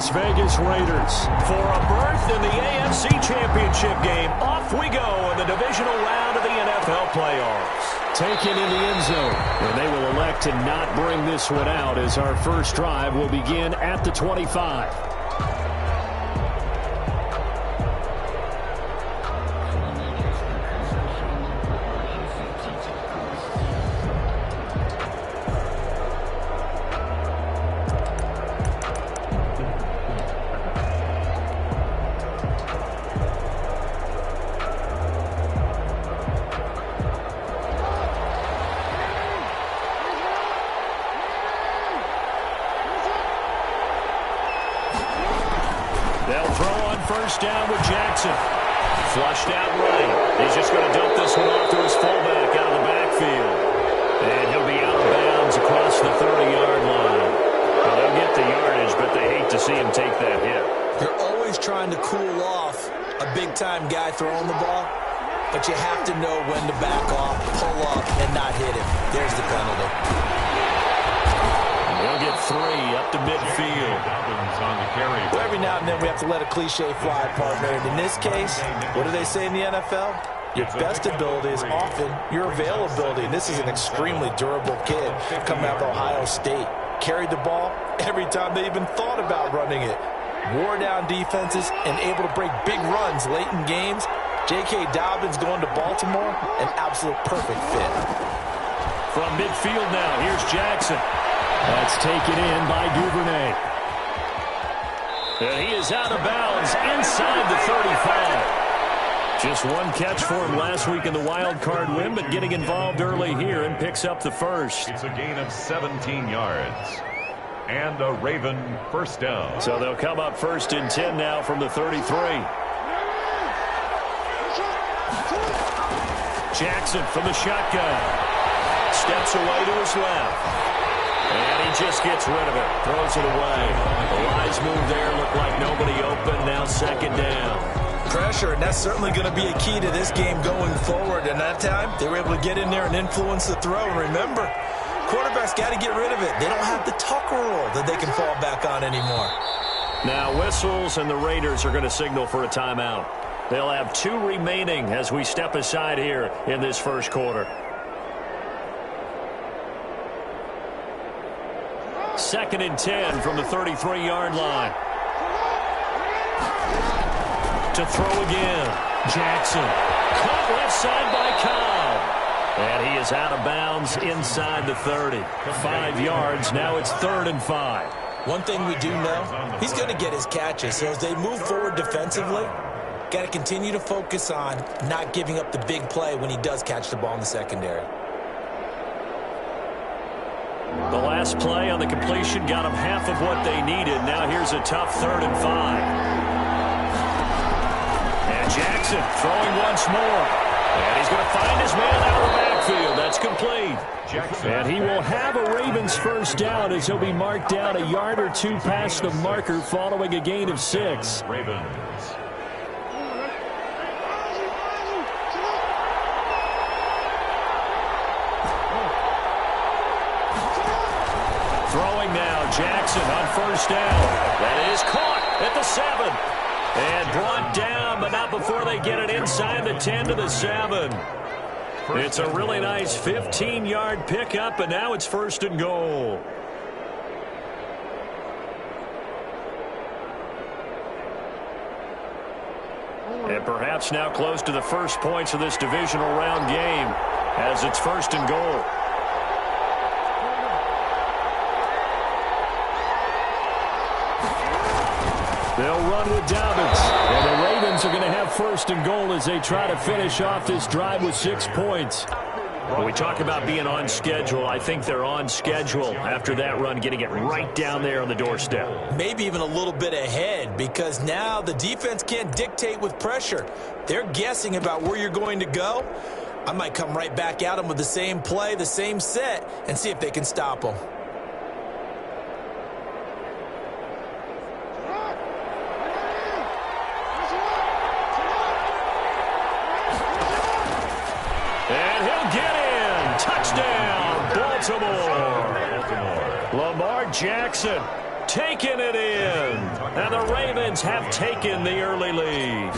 Las Vegas Raiders. For a berth in the AFC Championship game, off we go in the divisional round of the NFL playoffs. Taken in the end zone. And they will elect to not bring this one out as our first drive will begin at the 25. First down with Jackson. Flushed out right. He's just going to dump this one off to his fullback out of the backfield. And he'll be out of bounds across the 30-yard line. Well, they'll get the yardage, but they hate to see him take that hit. You're always trying to cool off a big-time guy throwing the ball, but you have to know when to back off, pull up, and not hit him. There's the penalty. They'll get 3 up to midfield. Well, every now and then we have to let a cliche fly, partner. And in this case, what do they say in the NFL? Your best ability is often your availability. And this is an extremely durable kid coming out of Ohio State. Carried the ball every time they even thought about running it. Wore down defenses and able to break big runs late in games. J.K. Dobbins going to Baltimore, an absolute perfect fit. From midfield now, here's Jackson. That's taken in by Duvernay. And he is out of bounds inside the 35. Just one catch for him last week in the wild card win, but getting involved early here and picks up the first. It's a gain of 17 yards. And a Raven first down. So they'll come up first and 10 now from the 33. Jackson from the shotgun. Steps away to his left. And he just gets rid of it. Throws it away. The wise move there. Looked like nobody open. Now second down. Pressure, and that's certainly going to be a key to this game going forward. And that time, they were able to get in there and influence the throw. And remember, quarterbacks got to get rid of it. They don't have the Tucker rule that they can fall back on anymore. Now whistles, and the Raiders are going to signal for a timeout. They'll have 2 remaining as we step aside here in this first quarter. Second and 10 from the 33-yard line. To throw again. Jackson. Caught left side by Cobb. And he is out of bounds inside the 30. 5 yards. Now it's 3rd and 5. One thing we do know, he's going to get his catches. So as they move forward defensively, got to continue to focus on not giving up the big play when he does catch the ball in the secondary. The last play on the completion got them half of what they needed. Now here's a tough 3rd and 5. And Jackson throwing once more. And he's going to find his man out of the backfield. That's complete. Jackson. And he will have a Ravens first down as he'll be marked down a yard or 2 past the marker following a gain of 6. Ravens. Throwing now, Jackson on first down. That is caught at the 7. And brought down, but not before they get it inside the 10 to the 7. It's a really nice 15-yard pickup, and now it's 1st and goal. And perhaps now close to the first points of this divisional round game as it's 1st and goal. They'll run with Dobbins. And the Ravens are going to have 1st and goal as they try to finish off this drive with 6 points. When we talk about being on schedule, I think they're on schedule after that run, getting it right down there on the doorstep. Maybe even a little bit ahead, because now the defense can't dictate with pressure. They're guessing about where you're going to go. I might come right back at them with the same play, the same set, and see if they can stop them. And he'll get in. Touchdown, Baltimore. Lamar Jackson taking it in. And the Ravens have taken the early lead.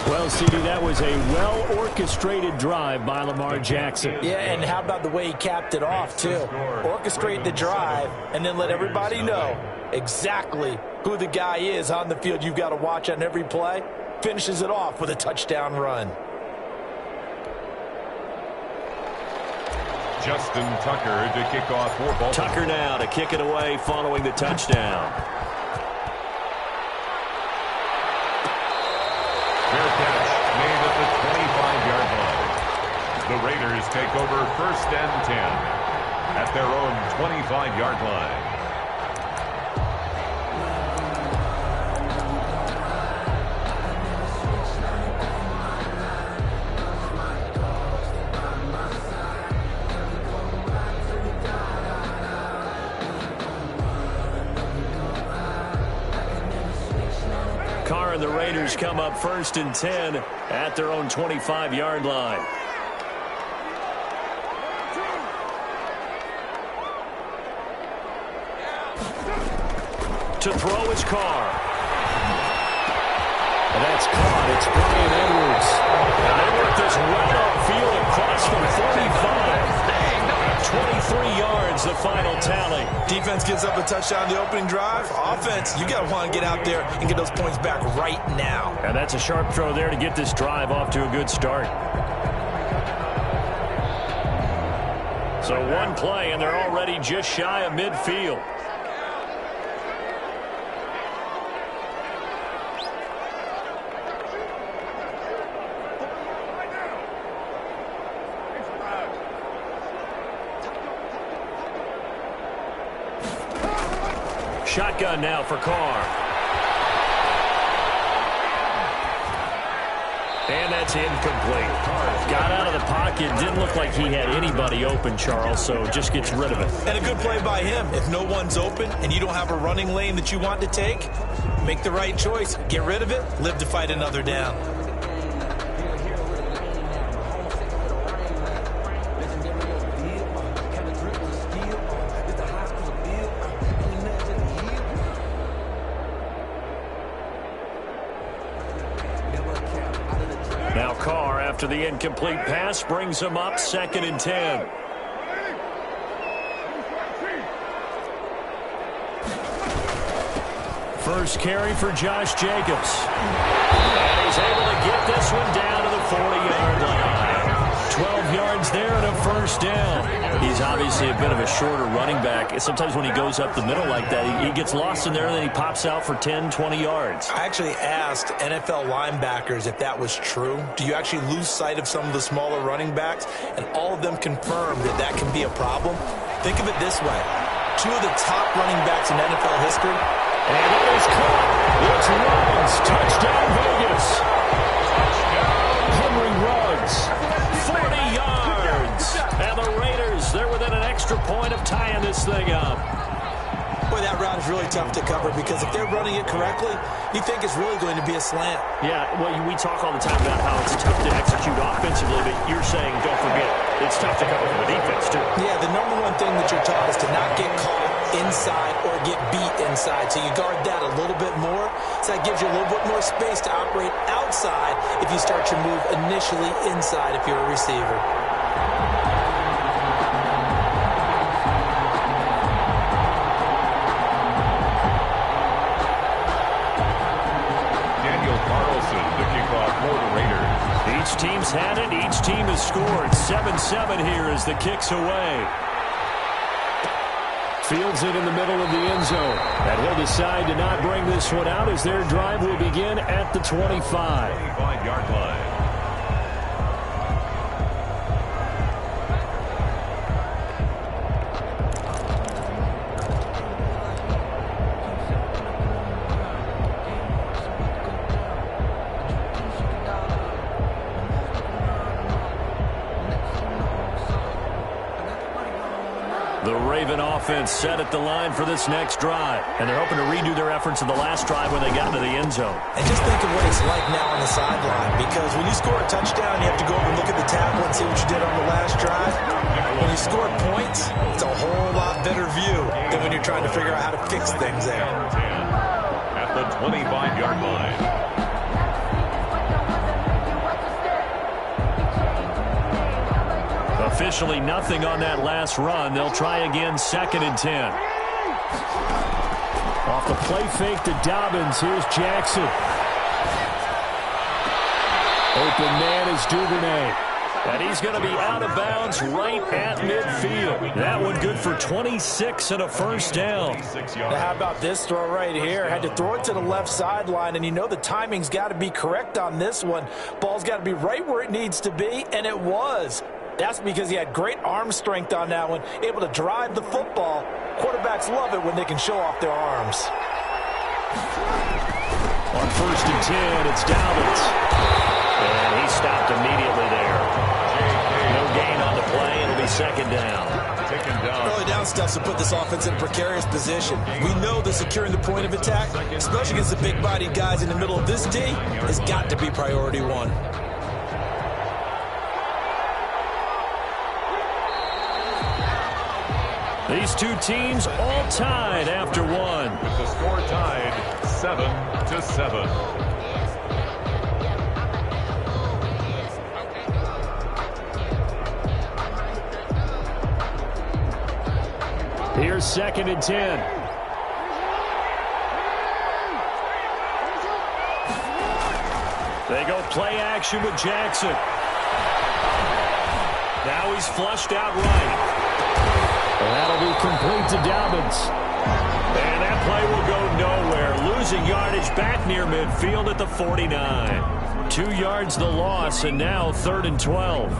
Well, CD, that was a well-orchestrated drive by Lamar Jackson. Yeah, and how about the way he capped it off, too? Orchestrate the drive and then let everybody know exactly who the guy is on the field you've got to watch on every play. Finishes it off with a touchdown run. Justin Tucker to kick off for Baltimore. Tucker now to kick it away following the touchdown. Fair catch made at the 25-yard line. The Raiders take over 1st and 10 at their own 25-yard line. And the Raiders come up 1st and 10 at their own 25-yard line. To throw is Carr. And that's caught. It's Bryan Edwards. And they work this right upfield across the 45. 23 yards, the final tally. Defense gives up a touchdown the opening drive. Offense, you got to want to get out there and get those points back right now. And that's a sharp throw there to get this drive off to a good start. So one play, and they're already just shy of midfield. Shotgun now for Carr. And that's incomplete. Got out of the pocket. Didn't look like he had anybody open, Charles, so just gets rid of it. And a good play by him. If no one's open and you don't have a running lane that you want to take, make the right choice. Get rid of it. Live to fight another down. Now Carr, after the incomplete pass, brings him up 2nd and 10. First carry for Josh Jacobs. And he's able to get this one down to the 40-yard line. 12 yards there and a first down. He's obviously a bit of a shorter running back. Sometimes when he goes up the middle like that, he gets lost in there and then he pops out for 10, 20 yards. I actually asked NFL linebackers if that was true. Do you actually lose sight of some of the smaller running backs? And all of them confirmed that that can be a problem. Think of it this way. 2 of the top running backs in NFL history. And it is caught. It's Ruggs. Touchdown, Vegas. Henry Ruggs. 40 yards. And the Raiders, they're within an extra point of tying this thing up. Boy, that route is really tough to cover because if they're running it correctly, you think it's really going to be a slant. Yeah, well, we talk all the time about how it's tough to execute offensively, but you're saying, don't forget, it's tough to cover for the defense, too. Yeah, the number one thing that you're taught is to not get caught inside or get beat inside. So you guard that a little bit more. So that gives you a little bit more space to operate outside if you start your move initially inside if you're a receiver. Each team's had it. Each team has scored. 7-7 here as the kick's away. Fields it in the middle of the end zone. And he'll decide to not bring this one out as their drive will begin at the 25. 25-yard line. The Raven offense set at the line for this next drive. And they're hoping to redo their efforts in the last drive when they got into the end zone. And just think of what it's like now on the sideline. Because when you score a touchdown, you have to go over and look at the tablet and see what you did on the last drive. When you score points, it's a whole lot better view than when you're trying to figure out how to fix things there. At the 25-yard line. Officially nothing on that last run. They'll try again, 2nd and 10. Off the play fake to Dobbins. Here's Jackson. Open man is Duvernay. And he's going to be out of bounds right at midfield. That one good for 26 and a first down. Now how about this throw right here? Had to throw it to the left sideline, and you know the timing's got to be correct on this one. Ball's got to be right where it needs to be, and it was. That's because he had great arm strength on that one, able to drive the football. Quarterbacks love it when they can show off their arms. On 1st and 10, it's Dobbins. And he stopped immediately there. No gain on the play. It'll be 2nd down. Early down stuff to put this offense in a precarious position. We know that securing the point of attack, especially against the big-bodied guys in the middle of this D, has got to be priority one. These two teams all tied after one. With the score tied 7-7. Here's 2nd and 10. They go play action with Jackson. Now he's flushed out right. That'll be complete to Dobbins. And that play will go nowhere. Losing yardage back near midfield at the 49. 2 yards the loss, and now 3rd and 12.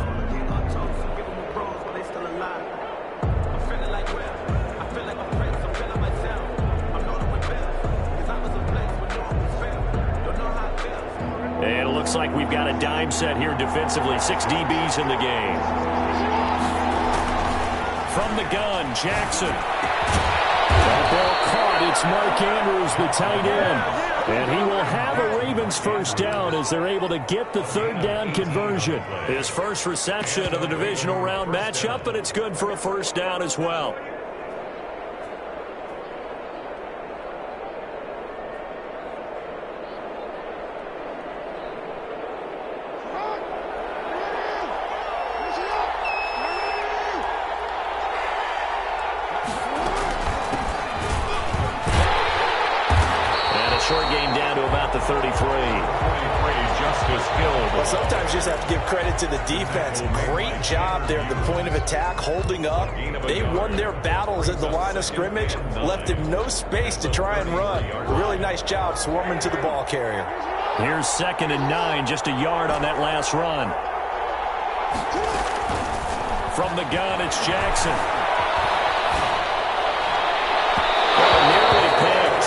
And it looks like we've got a dime set here defensively. 6 DBs in the game. From the gun, Jackson. That ball caught. It's Mark Andrews, the tight end. And he will have a Ravens first down as they're able to get the 3rd down conversion. His first reception of the divisional round matchup, but it's good for a first down as well. Short game down to about the 33. 23, Justice Hill. Well, sometimes you just have to give credit to the defense. Great job there at the point of attack, holding up. They won their battles at the line of scrimmage, left him no space to try and run. A really nice job swarming to the ball carrier. Here's 2nd and 9, just a yard on that last run. From the gun, it's Jackson. Nearly picked.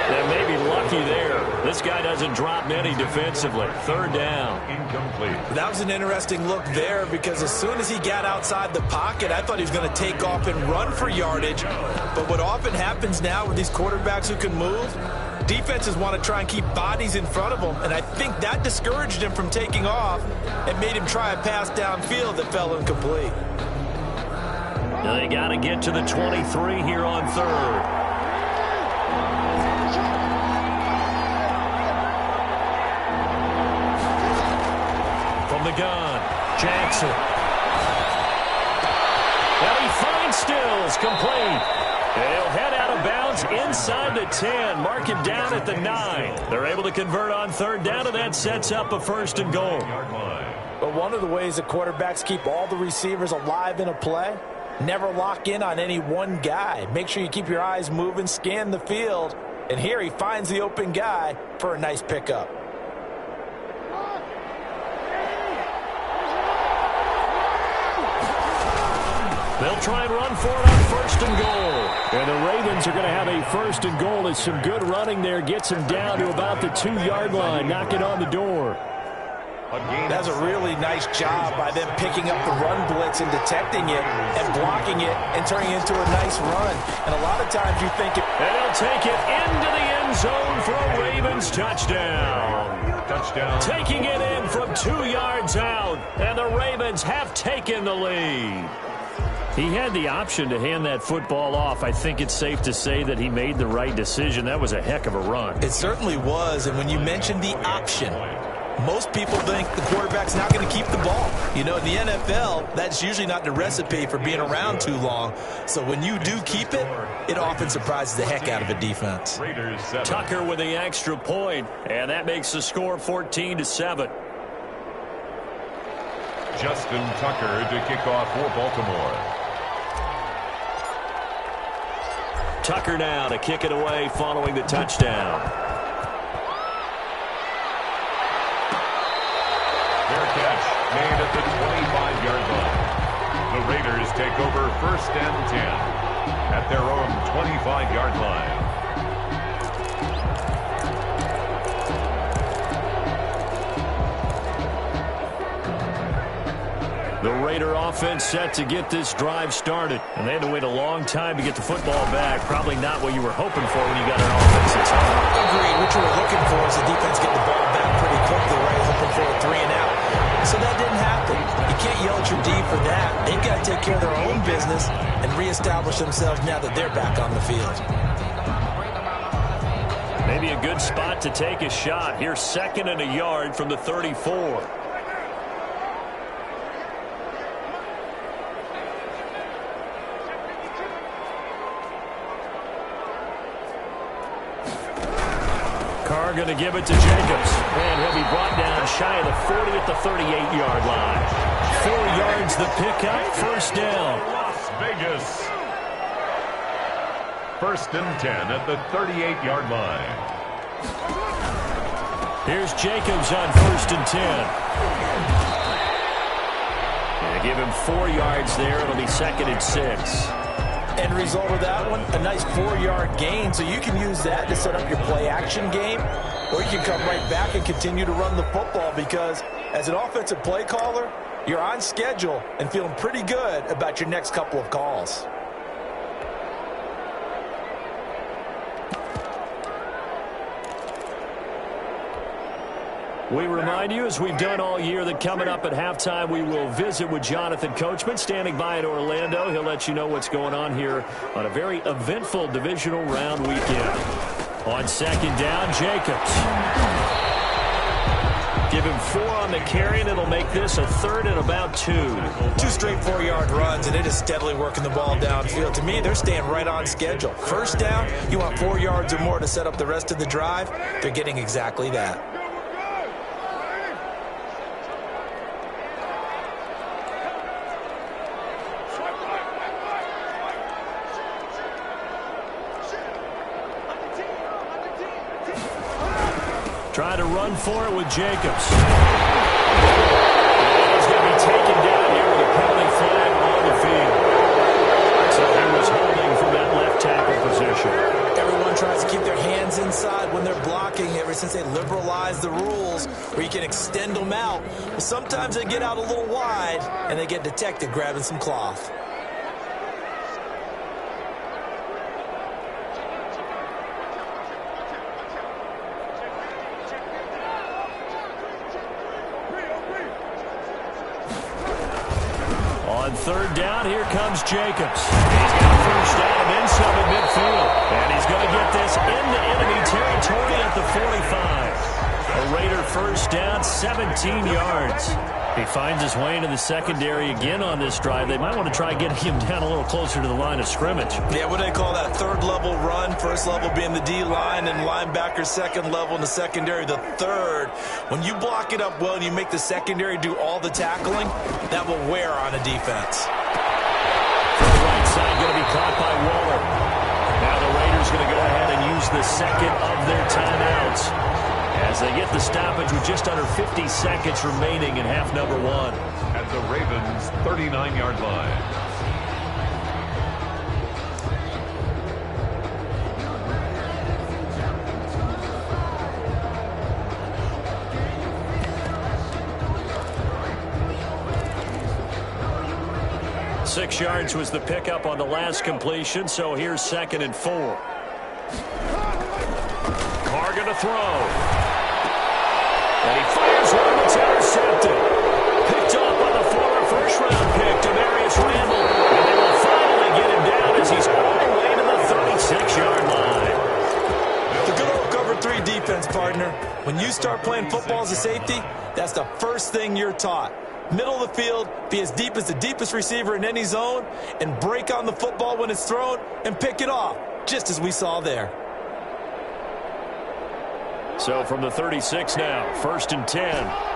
That may be lucky there. This guy doesn't drop many defensively. 3rd down. Incomplete. That was an interesting look there because as soon as he got outside the pocket, I thought he was going to take off and run for yardage. But what often happens now with these quarterbacks who can move, defenses want to try and keep bodies in front of them. And I think that discouraged him from taking off and made him try a pass downfield that fell incomplete. Now they got to get to the 23 here on 3rd. The gun, Jackson. And he finds Stills, complete. They'll head out of bounds inside the 10, mark him down at the 9. They're able to convert on 3rd down, and that sets up a 1st and goal. But one of the ways that quarterbacks keep all the receivers alive in a play, never lock in on any one guy. Make sure you keep your eyes moving, scan the field, and here he finds the open guy for a nice pickup. They'll try and run for it on 1st and goal. And the Ravens are going to have a 1st and goal as some good running there gets him down to about the 2-yard line, knocking on the door. That's a really nice job by them picking up the run blitz and detecting it and blocking it and turning it into a nice run. And a lot of times you think it... And they'll take it into the end zone for a Ravens touchdown. Touchdown. Taking it in from 2 yards out, and the Ravens have taken the lead. He had the option to hand that football off. I think it's safe to say that he made the right decision. That was a heck of a run. It certainly was, and when you mentioned the option, most people think the quarterback's not going to keep the ball. You know, in the NFL, that's usually not the recipe for being around too long. So when you do keep it, it often surprises the heck out of a defense. Raiders 7. Tucker with the extra point, and that makes the score 14-7. Justin Tucker to kick off for Baltimore. Tucker now to kick it away following the touchdown. Fair catch made at the 25-yard line. The Raiders take over 1st and 10 at their own 25-yard line. The Raider offense set to get this drive started. And they had to wait a long time to get the football back. Probably not what you were hoping for when you got an offense that's home. Agreed. What you were looking for is the defense getting the ball back pretty quickly, right? Hoping for a 3 and out. So that didn't happen. You can't yell at your D for that. They've got to take care of their own business and reestablish themselves now that they're back on the field. Maybe a good spot to take a shot. Here's 2nd and a yard from the 34. Carr going to give it to Jacobs. And he'll be brought down shy of the 40 at the 38-yard line. 4 yards the pickup, 1st down. Las Vegas. 1st and 10 at the 38-yard line. Here's Jacobs on 1st and 10. And give him 4 yards there. It'll be 2nd and 6. End result of that one, a nice 4-yard gain. So you can use that to set up your play-action game, or you can come right back and continue to run the football because as an offensive play caller, you're on schedule and feeling pretty good about your next couple of calls. We remind you, as we've done all year, that coming up at halftime, we will visit with Jonathan Coachman, standing by in Orlando. He'll let you know what's going on here on a very eventful divisional round weekend. On 2nd down, Jacobs. Give him 4 on the carry, and it'll make this a 3rd and about 2. 2 straight 4-yard runs, and it is steadily working the ball downfield. To me, they're staying right on schedule. 1st down, you want 4 yards or more to set up the rest of the drive. They're getting exactly that. Trying to run for it with Jacobs. He's going to be taken down here with a penalty flag on the field. So he was holding from that left tackle position. Everyone tries to keep their hands inside when they're blocking ever since they liberalized the rules where you can extend them out. Well, sometimes they get out a little wide and they get detected grabbing some cloth. On 3rd down, here comes Jacobs. He's got a 1st down and then some at midfield. And he's going to get this into enemy territory at the 45. A Raider 1st down, 17 yards. He finds his way into the secondary again on this drive. They might want to try getting him down a little closer to the line of scrimmage. Yeah, what do they call that? 3rd level run. 1st level being the D-line and linebacker. 2nd level in the secondary, the 3rd. When you block it up well and you make the secondary do all the tackling, that will wear on a defense. The right side going to be caught by Waller. Now the Raiders going to go ahead and use the 2nd of their timeouts as they get the stoppage with just under 50 seconds remaining in half number 1. At the Ravens' 39-yard line. 6 yards was the pickup on the last completion, so here's 2nd and 4. Carr going to throw. And he fires one that's intercepted. Picked up on the former first-round pick, Demarius Randall. And they will finally get him down as he's all the way to the 36-yard line. The good old cover 3 defense, partner. When you start playing football as a safety, that's the first thing you're taught. Middle of the field, be as deep as the deepest receiver in any zone, and break on the football when it's thrown and pick it off, just as we saw there. So from the 36 now, 1st and 10.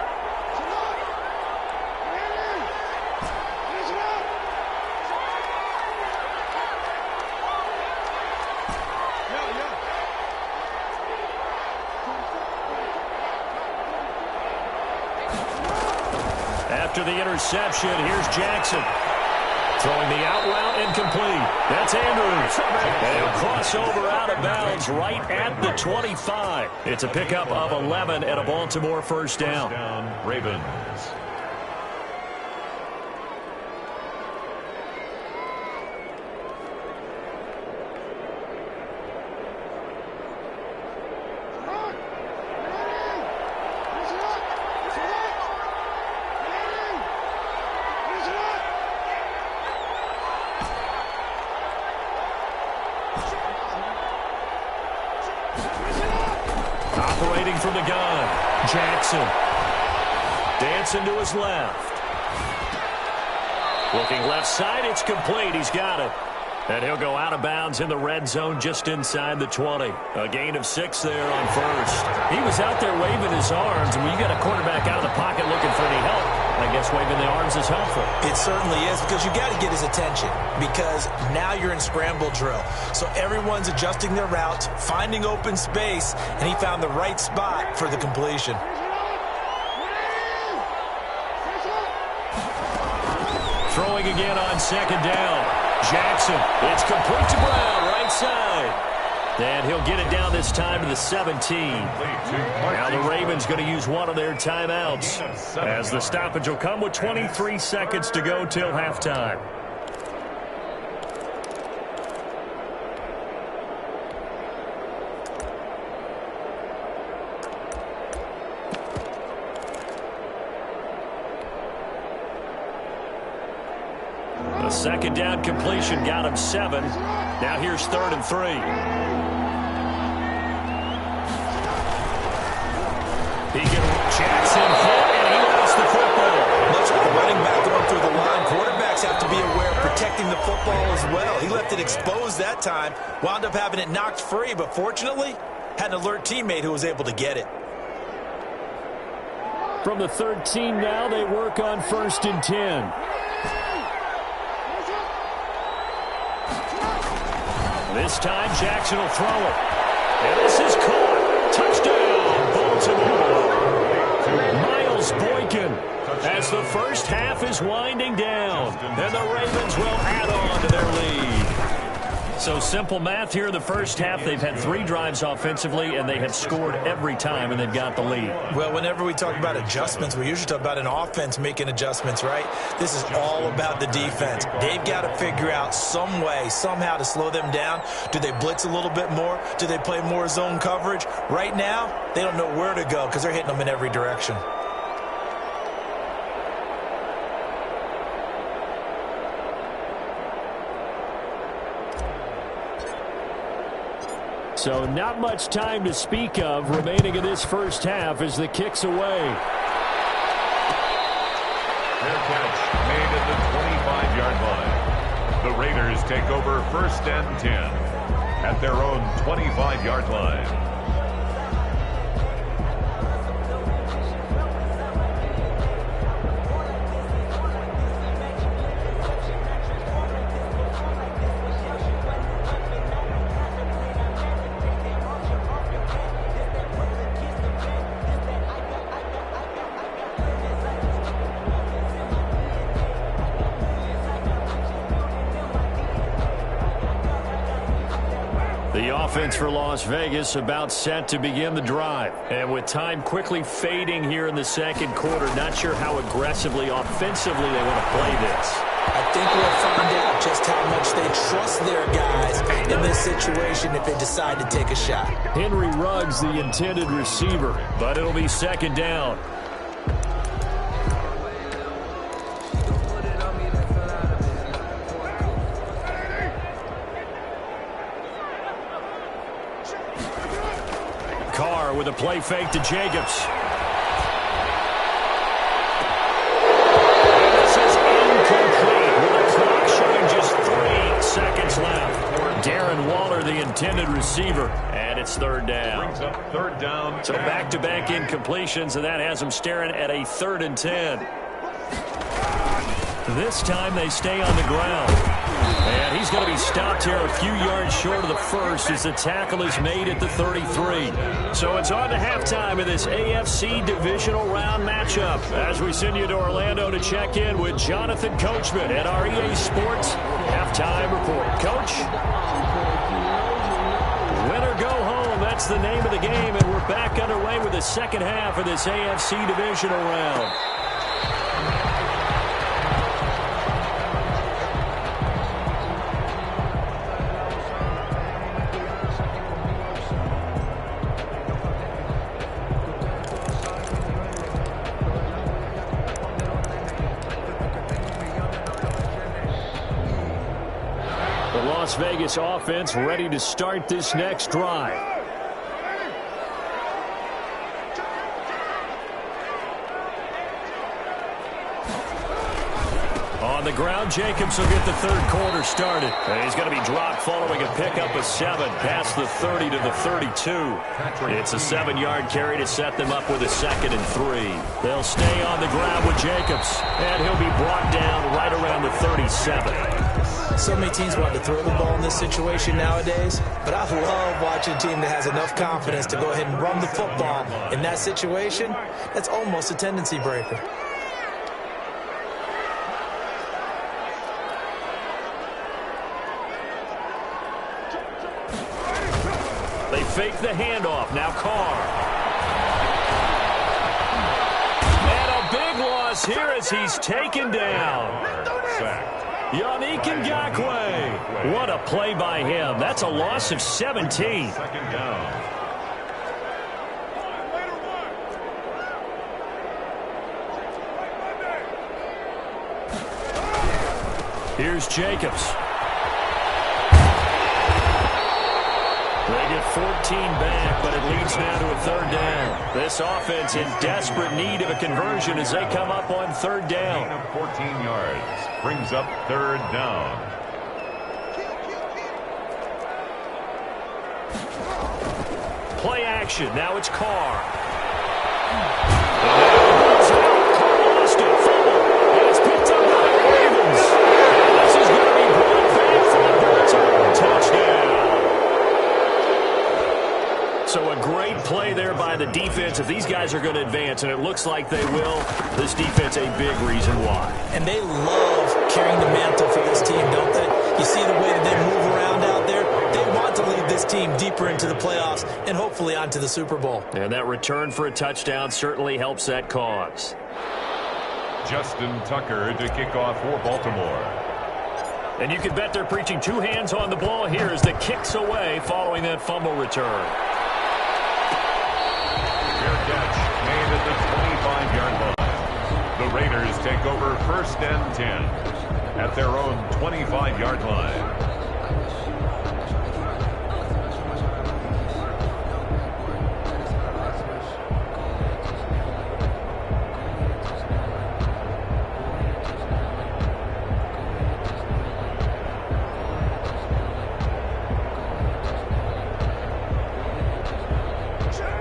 After the interception, here's Jackson. Throwing the out route incomplete. That's Andrews. And he'll cross over out of bounds right at the 25. It's a pickup of 11 and a Baltimore first down. Ravens. Operating from the gun, Jackson. Dancing to his left. Looking left side, it's complete. He's got it. And he'll go out of bounds in the red zone just inside the 20. A gain of 6 there on first. He was out there waving his arms, and when you got a quarterback out of the pocket looking for any help, I guess waving the arms is helpful. It certainly is, because you got to get his attention, because now you're in scramble drill. So everyone's adjusting their routes, finding open space, and he found the right spot for the completion. Throwing again on 2nd down. Jackson, it's complete to Brown, right side. And he'll get it down this time to the 17. Now the Ravens going to use one of their timeouts, as the stoppage will come with 23 seconds to go till halftime. A 2nd down completion got him 7. Now here's 3rd and 3. He can Jackson hit, and he lost the football. Much like a running back going through the line, quarterbacks have to be aware of protecting the football as well. He left it exposed that time, wound up having it knocked free, but fortunately, had an alert teammate who was able to get it. From the 13 now, they work on 1st and 10. This time, Jackson will throw it. And this is caught. Touchdown, Baltimore. Miles Boykin, as the first half is winding down. And the Ravens will add on to their lead. So simple math here in the first half. They've had 3 drives offensively, and they have scored every time, and they've got the lead. Well, whenever we talk about adjustments, we usually talk about an offense making adjustments, right? This is all about the defense. They've got to figure out some way, somehow to slow them down. Do they blitz a little bit more? Do they play more zone coverage? Right now, they don't know where to go because they're hitting them in every direction. So not much time to speak of remaining in this first half as the kick's away. Fair catch made at the 25-yard line. The Raiders take over 1st and 10 at their own 25-yard line. The offense for Las Vegas about set to begin the drive. And with time quickly fading here in the 2nd quarter, not sure how aggressively, offensively they want to play this. I think we'll find out just how much they trust their guys in this situation if they decide to take a shot. Henry Ruggs, the intended receiver, but it'll be second down. Carr with a play fake to Jacobs. This is incomplete with the clock showing just 3 seconds left. Darren Waller, the intended receiver, and it's third down. Brings up third down. So back-to-back incompletions, and that has them staring at a 3rd and 10. This time they stay on the ground. And he's going to be stopped here a few yards short of the first as the tackle is made at the 33. So it's on to halftime of this AFC divisional round matchup as we send you to Orlando to check in with Jonathan Coachman at our EA Sports Halftime Report. Coach? Win or go home, that's the name of the game, and we're back underway with the second half of this AFC divisional round. Las Vegas offense ready to start this next drive. On the ground, Jacobs will get the third quarter started. And he's going to be dropped following a pickup of 7 past the 30 to the 32. It's a 7-yard carry to set them up with a 2nd and 3. They'll stay on the ground with Jacobs, and he'll be brought down right around the 37. So many teams want to throw the ball in this situation nowadays, but I love watching a team that has enough confidence to go ahead and run the football. In that situation, that's almost a tendency breaker. They fake the handoff. Now Carr. And a big loss here as he's taken down. Yannick Ngakoue. What a play by him. That's a loss of 17. Second down. Here's Jacobs. They get 14 back, but it leads now to a 3rd down. This offense in desperate need of a conversion as they come up on 3rd down. Gain of 14 yards. Brings up 3rd down. Play action. Now it's Carr. So a great play there by the defense. If these guys are going to advance, and it looks like they will, this defense a big reason why. And they love carrying the mantle for this team, don't they? You see the way that they move around out there? They want to lead this team deeper into the playoffs and hopefully onto the Super Bowl. And that return for a touchdown certainly helps that cause. Justin Tucker to kick off for Baltimore. And you can bet they're preaching 2 hands on the ball here as the kick's away following that fumble return. Catch made at the 25-yard line. The Raiders take over 1st and 10 at their own 25-yard line.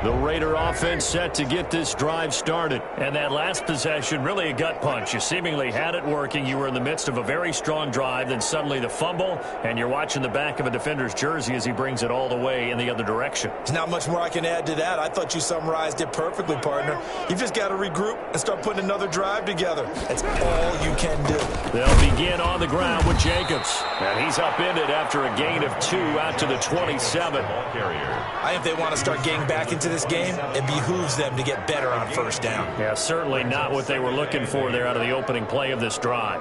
The Raider offense set to get this drive started. And that last possession, really a gut punch. You seemingly had it working. You were in the midst of a very strong drive. Then suddenly the fumble, and you're watching the back of a defender's jersey as he brings it all the way in the other direction. There's not much more I can add to that. I thought you summarized it perfectly, partner. You've just got to regroup and start putting another drive together. That's all you can do. They'll begin on the ground with Jacobs. And he's upended after a gain of 2 out to the 27. I think they want to start getting back into this game. It behooves them to get better on 1st down. Yeah, certainly not what they were looking for there out of the opening play of this drive.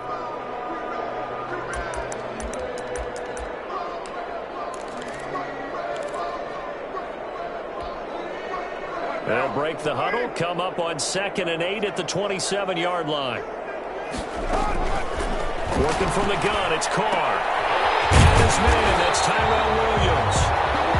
They'll break the huddle, come up on 2nd and 8 at the 27-yard line. Working from the gun, it's Carr. His man, that's Tyrell Williams.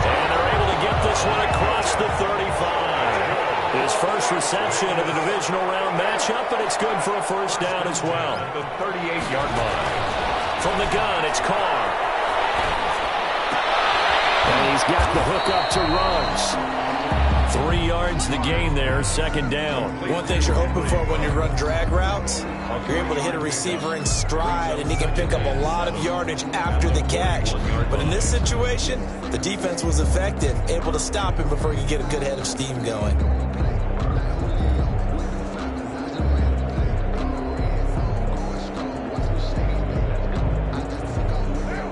And they're able to get this one across the 35. His first reception of the divisional round matchup, but it's good for a first down as well. The 38-yard line. From the gun, it's Carr. And he's got the hook up to Ruggs. 3 yards the gain there, 2nd down. One thing you're hoping for when you run drag routes, you're able to hit a receiver in stride, and he can pick up a lot of yardage after the catch. But in this situation, the defense was effective, able to stop him before he could get a good head of steam going.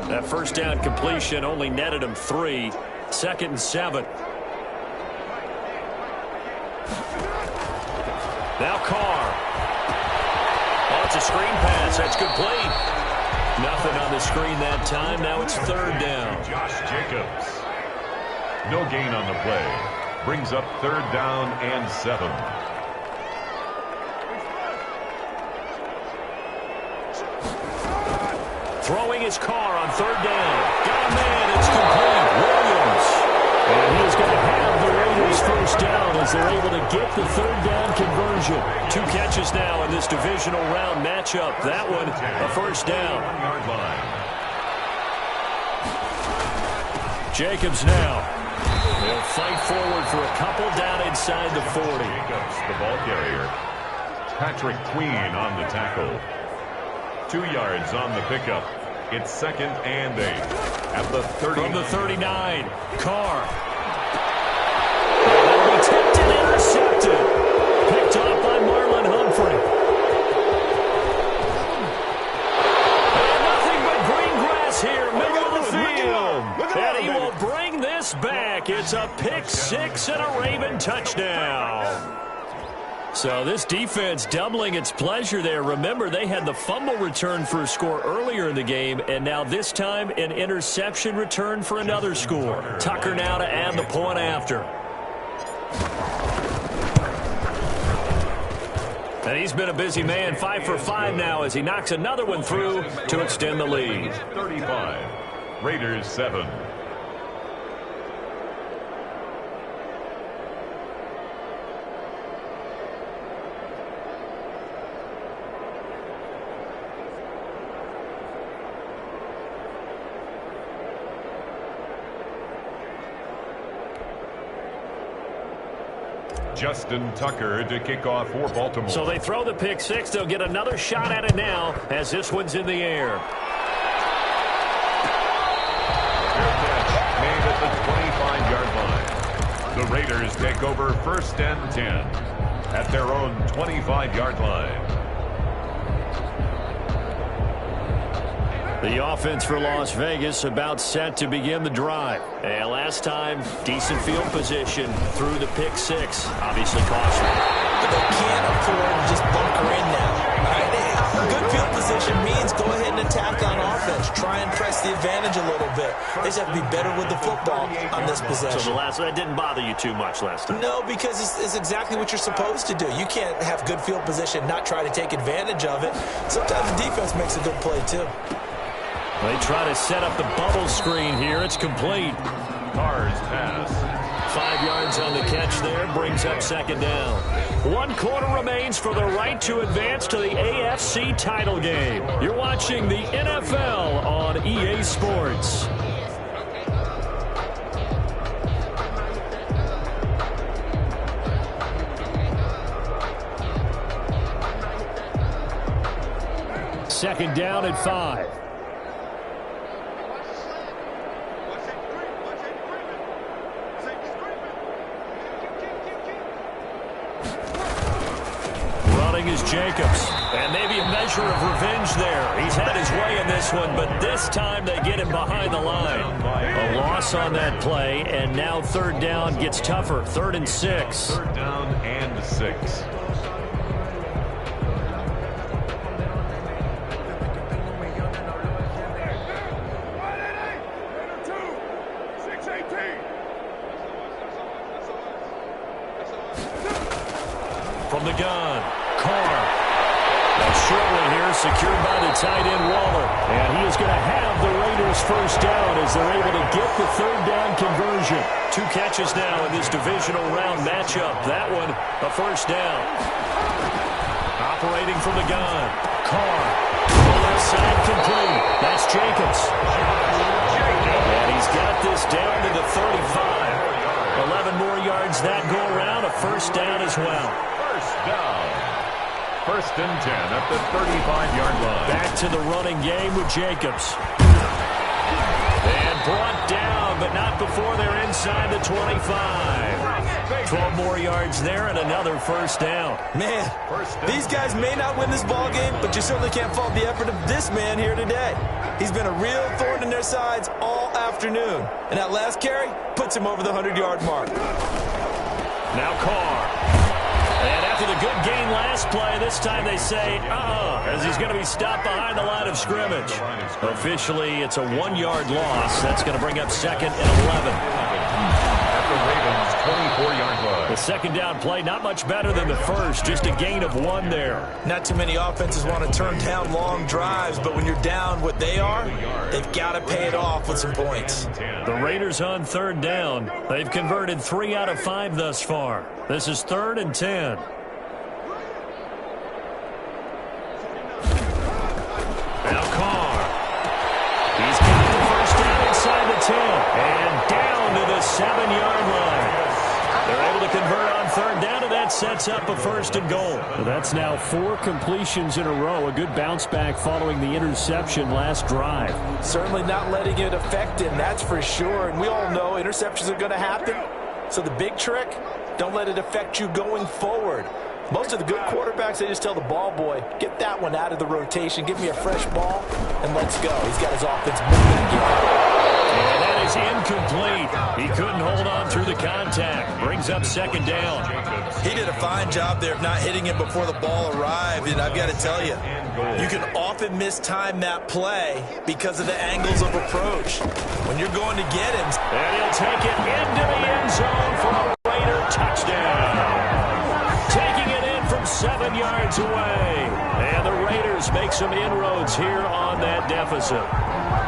That first down completion only netted him 3. 2nd and 7. Now Carr. Oh, it's a screen pass. That's complete. Nothing on the screen that time. Now it's 3rd down. Josh Jacobs. No gain on the play. Brings up 3rd down and 7. Throwing his Carr on 3rd down. Got a man. It's complete. Williams. And he's going to have the Raiders first down as they're able to get the 3rd down conversion. 2 catches now in this divisional round matchup. That one, a first down. 1-yard line. Jacobs now. They'll fight forward for a couple down inside the 40. Jacobs, the ball carrier. Patrick Queen on the tackle. 2 yards on the pickup. It's 2nd and 8 at the 30. From the 39, Carr. That'll be tipped and intercepted. Picked off by Marlon Humphrey. And nothing but green grass here, middle of the field. And he will bring this back. It's a pick 6 and a Raven touchdown. So this defense doubling its pleasure there. Remember, they had the fumble return for a score earlier in the game, and now this time an interception return for another score. Tucker now to add the point after. And he's been a busy man, 5 for 5 now as he knocks another one through to extend the lead. 35. Raiders 7. Justin Tucker to kick off for Baltimore. So they throw the pick 6. They'll get another shot at it now as this one's in the air. Made at the 25-yard line. The Raiders take over 1st and 10 at their own 25-yard line. The offense for Las Vegas about set to begin the drive. And last time, decent field position through the pick 6. Obviously costly. But they can't afford to just bunker in now. Good field position means go ahead and attack on offense. Try and press the advantage a little bit. They just have to be better with the football on this possession. So that didn't bother you too much last time? No, because it's exactly what you're supposed to do. You can't have good field position, not try to take advantage of it. Sometimes the defense makes a good play, too. They try to set up the bubble screen here. It's complete. Carr's pass. 5 yards on the catch there. Brings up 2nd down. 1 quarter remains for the right to advance to the AFC title game. You're watching the NFL on EA Sports. Second down at 5. Is Jacobs, and maybe a measure of revenge there. He's had his way in this one, but this time they get him behind the line. A loss on that play, and now 3rd down gets tougher. 3rd and 6. 3rd down and 6. from the gun. Carr. And shortly here, secured by the tight end Waller. And he is going to have the Raiders first down as they're able to get the third down conversion. 2 catches now in this divisional round matchup. That one, a first down. Operating from the gun. Carr. The left side complete. That's Jacobs. And he's got this down to the 35. 11 more yards that go around. A first down as well. First down. First and 10 at the 35-yard line. Back to the running game with Jacobs. And brought down, but not before they're inside the 25. 12 more yards there and another first down. Man, these guys may not win this ball game, but you certainly can't fault the effort of this man here today. He's been a real thorn in their sides all afternoon. And that last carry puts him over the 100-yard mark. Now Carr. And after the good gain last play, this time they say, as he's going to be stopped behind the line of scrimmage. Officially, it's a 1-yard loss. That's going to bring up second and 11. At the Ravens' 24-yard line. The second down play, not much better than the first. Just a gain of 1 there. Not too many offenses want to turn down long drives, but when you're down what they are, they've got to pay it off with some points. The Raiders on third down. They've converted 3 out of 5 thus far. This is 3rd and 10. Now Carr. He's got the first down inside the 10. And down to the 7-yard line. They're able to convert on third down, and that sets up a first and goal. Well, that's now 4 completions in a row. A good bounce back following the interception last drive. Certainly not letting it affect him, that's for sure. And we all know interceptions are going to happen. So the big trick, don't let it affect you going forward. Most of the good quarterbacks, they just tell the ball boy, get that one out of the rotation, give me a fresh ball, and let's go. He's got his offense moving again. And that is incomplete. He couldn't hold on through the contact. Brings up second down. He did a fine job there of not hitting him before the ball arrived, and I've got to tell you, you can often mistime that play because of the angles of approach. When you're going to get him. And he'll take it into the end zone for a Raider touchdown. Taking it in from 7 yards away. And the Raiders make some inroads here on that deficit.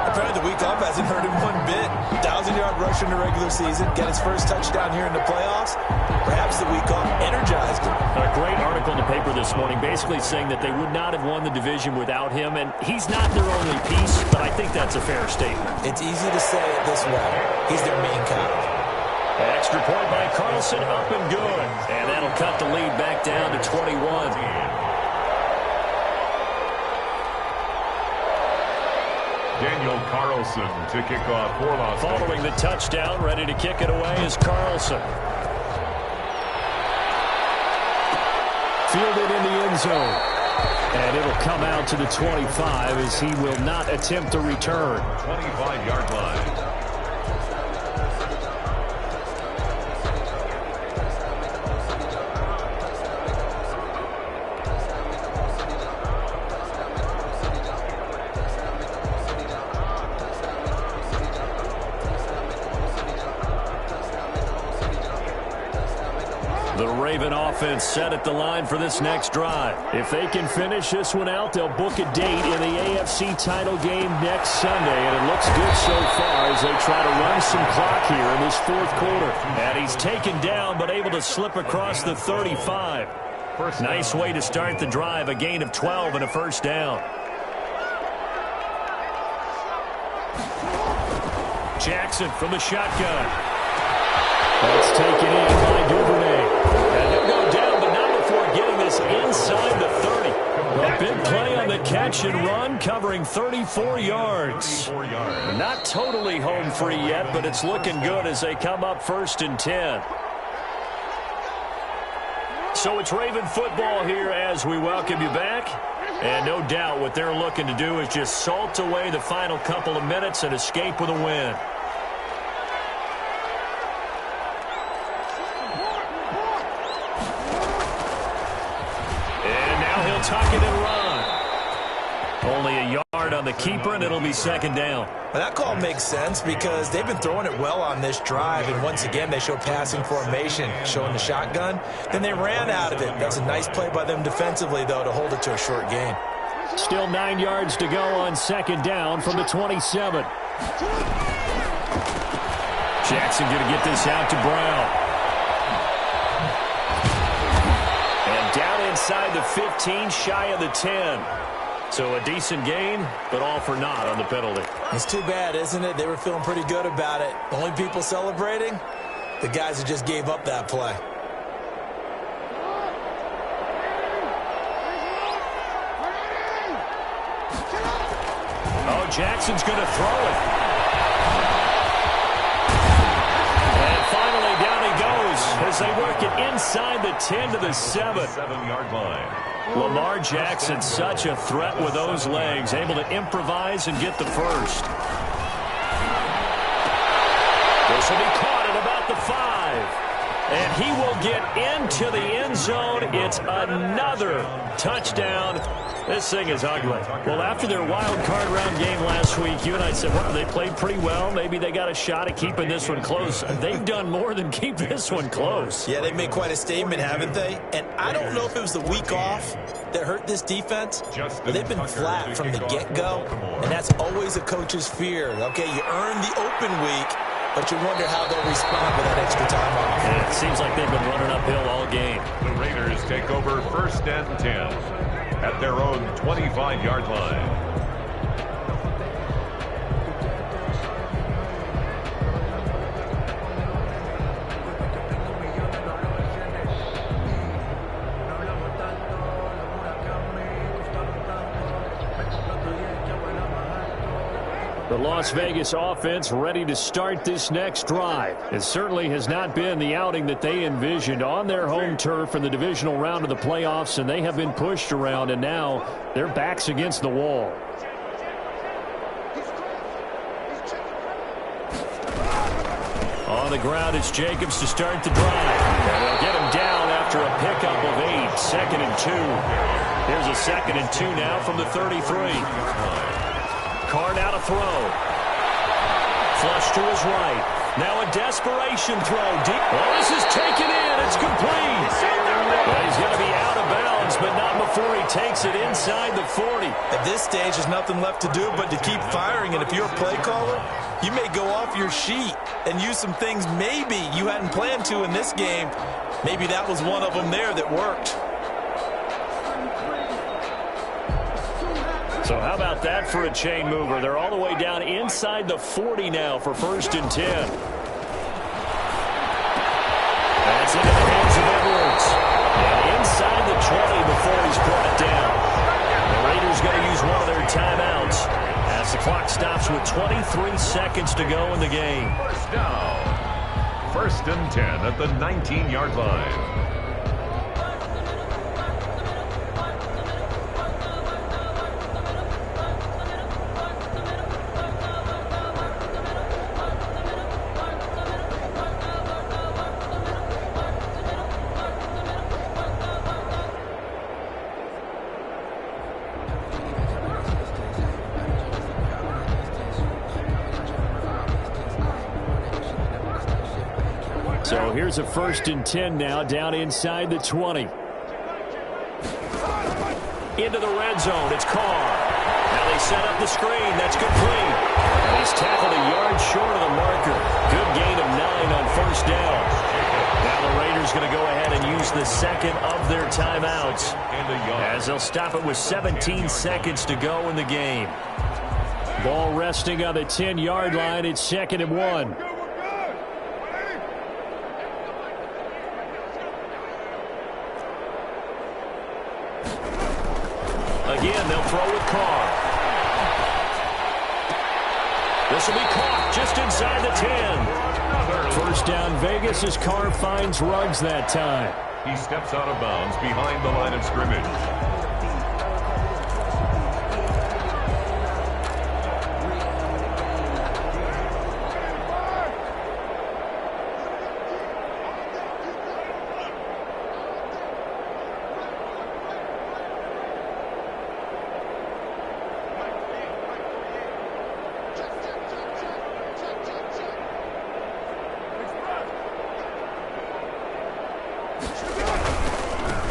Apparently the week off hasn't hurt him one bit. 1,000-yard rusher in the regular season. Get his first touchdown here in the playoffs. Perhaps the week off energized him. A great article in the paper this morning basically saying that they would not have won the division without him. And he's not their only piece, but I think that's a fair statement. It's easy to say it this way. He's their main guy. Extra point by Carlson, up and good. And that'll cut the lead back down to 21. Daniel Carlson to kick off for Las Vegas. Following the touchdown, ready to kick it away is Carlson. Fielded in the end zone. And it'll come out to the 25 as he will not attempt a return. 25-yard line. The Raven offense set at the line for this next drive. If they can finish this one out, they'll book a date in the AFC title game next Sunday. And it looks good so far as they try to run some clock here in this 4th quarter. And he's taken down but able to slip across the 35. Nice way to start the drive. A gain of 12 and a first down. Jackson from the shotgun. That's taken in by Duvernay. And he'll go down, but not before getting this inside the 30. A big play on the catch and run, covering 34 yards. Not totally home free yet, but it's looking good as they come up 1st and 10. So it's Raven football here as we welcome you back. And no doubt what they're looking to do is just salt away the final couple of minutes and escape with a win. And now he'll tuck it and run. Only a yard on the keeper, and it'll be second down. Well, that call makes sense because they've been throwing it well on this drive, and once again they show passing formation, showing the shotgun. Then they ran out of it. That's a nice play by them defensively, though, to hold it to a short gain. Still 9 yards to go on second down from the 27. Jackson going to get this out to Brown. And down inside the 15, shy of the 10. So a decent gain, but all for naught on the penalty. It's too bad, isn't it? They were feeling pretty good about it. The only people celebrating? The guys who just gave up that play. Oh, Jackson's going to throw it. And finally down he goes as they work it inside the 10 to the 7. 7-yard line. Lamar Jackson, such a threat with those legs, able to improvise and get the first. This will be caught at about the 5. And he will get into the end zone. It's another touchdown. This thing is ugly. Well, after their wild card round game last week, you and I said, well, they played pretty well. Maybe they got a shot at keeping this one close. They've done more than keep this one close. Yeah, they've made quite a statement, haven't they? And I don't know if it was the week off that hurt this defense, but they've been flat from the get-go, and that's always a coach's fear. Okay, you earn the open week, but you wonder how they'll respond with that extra time off. And it seems like they've been running uphill all game. The Raiders take over first and 10 at their own 25-yard line. The Las Vegas offense ready to start this next drive. It certainly has not been the outing that they envisioned on their home turf in the divisional round of the playoffs, and they have been pushed around, and now their backs against the wall. On the ground, it's Jacobs to start the drive. And they'll get him down after a pickup of 8. 2nd and 2. Here's a 2nd and 2 now from the 33. Carr now to throw. Flush to his right. Now a desperation throw. Deep. Oh, this is taken in. It's complete. Well, he's going to be out of bounds, but not before he takes it inside the 40. At this stage, there's nothing left to do but to keep firing. And if you're a play caller, you may go off your sheet and use some things maybe you hadn't planned to in this game. Maybe that was one of them there that worked. So how about that for a chain mover? They're all the way down inside the 40 now for 1st and 10. That's into the hands of Edwards. And inside the 20 before he's brought down. The Raiders going to use one of their timeouts as the clock stops with 23 seconds to go in the game. First down. 1st and 10 at the 19-yard line. So here's a 1st and 10 now down inside the 20. Into the red zone. It's Carr. Now they set up the screen. That's complete. And he's tackled a yard short of the marker. Good gain of 9 on 1st down. Now the Raiders going to go ahead and use the 2nd of their timeouts as they'll stop it with 17 seconds to go in the game. Ball resting on the 10-yard line. It's 2nd and 1. Again, they'll throw with Carr. This will be caught just inside the 10. 1st down Vegas as Carr finds Ruggs that time. He steps out of bounds behind the line of scrimmage.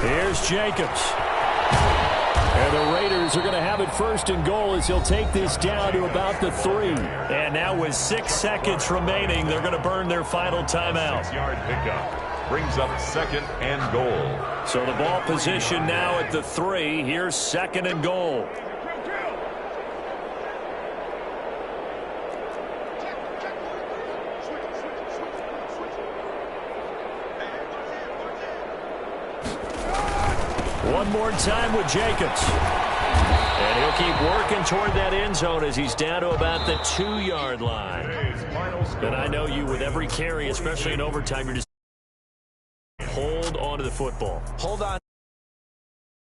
Here's Jacobs. And the Raiders are going to have it 1st and goal as he'll take this down to about the 3. And now with 6 seconds remaining, they're going to burn their final timeout. 6-yard pickup brings up 2nd and goal. So the ball position now at the 3. Here's 2nd and goal. One more time with Jacobs. And he'll keep working toward that end zone as he's down to about the 2-yard line. And I know you, with every carry, especially in overtime, you're just hold on to the football. Hold on